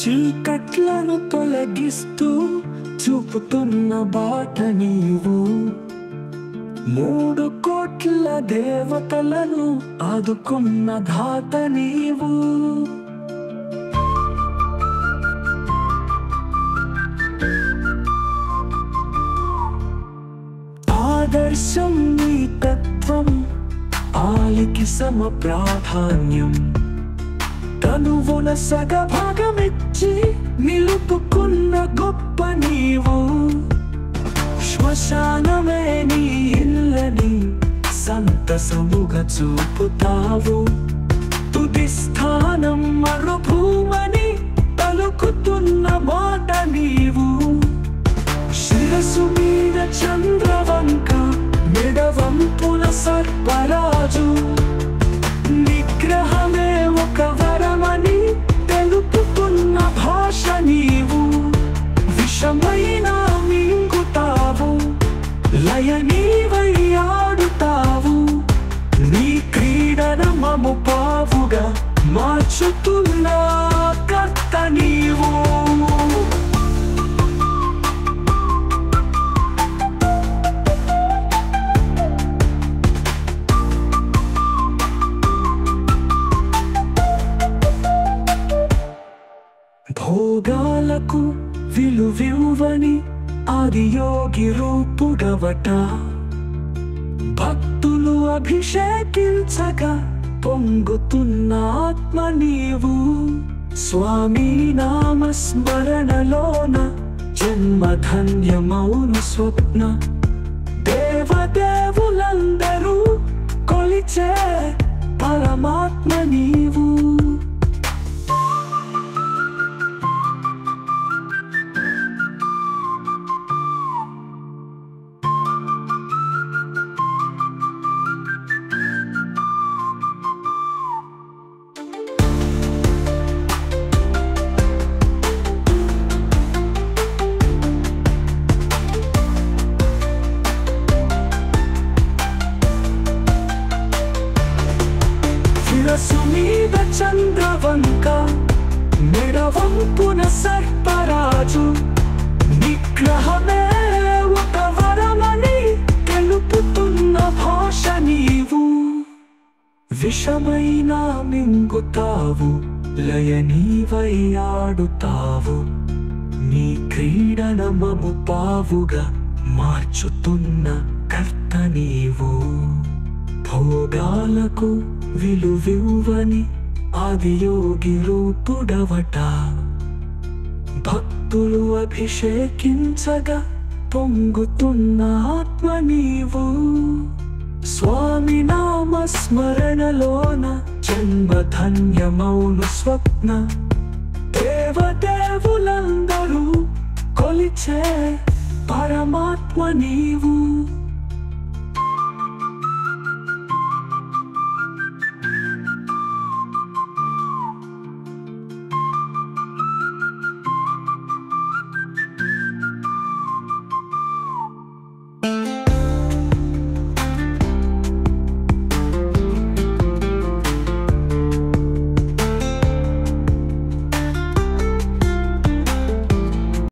చీకట్లను తొలగిస్తూ చూపుతున్న బాట నీవు. 3 కోట్ల దేవతలను ఆదుకున్న ధాత నీవు. ఆదర్శం నీ తత్వం, ఆలికి సమ ప్రాధాన్యం. తనువున సగభాగమిచ్చి నిలుపుకున్న గొప్ప నీవు. శ్మశానమే నీ ఇల్లని సంతసముగా చూపుతావు. తుది స్థానం మరుభూమని పలుకుతున్న మాట నీవు. శిరసు మీద చంద్రవంక, మెడవంపున సర్పరాజు. నిగ్రహమే ఒక వరమని తెలుపుతున్న భాష నీవు. విషమైన మింగుతావు, లయ నీవై ఆడుతావు. నీ క్రీడన మము పావుగా మార్చుతున్న కర్త నీవు. భోగాలకు విలువివ్వని ఆదియోగి రూపుడవట. భక్తులు అభిషేకించగా పొంగుతున్న ఆత్మ నీవు. స్వామి నామస్మరణలోన జన్మధన్యమౌను స్వప్న. దేవదేవులందరూ కొలిచే పరమాత్మ నీవు. శిరసు మీద చంద్రవంక, మెడవంపున సర్పరాజు. నిగ్రహమే ఒక వరమని తెలుపుతున్న భాష నీవు. విషమైన మింగుతావు, లయ నీవై ఆడుతావు. నీ క్రీడన మము పావుగా మార్చుతున్న కర్త నీవు. భోగాలకు విలువివ్వని ఆదియోగి రూపుడవట. భక్తులు అభిషేకించగా పొంగుతున్న ఆత్మ నీవు. స్వామి నామస్మరణలోన జన్మధన్యమౌను స్వప్న. దేవదేవులందరూ కొలిచే పరమాత్మ నీవు.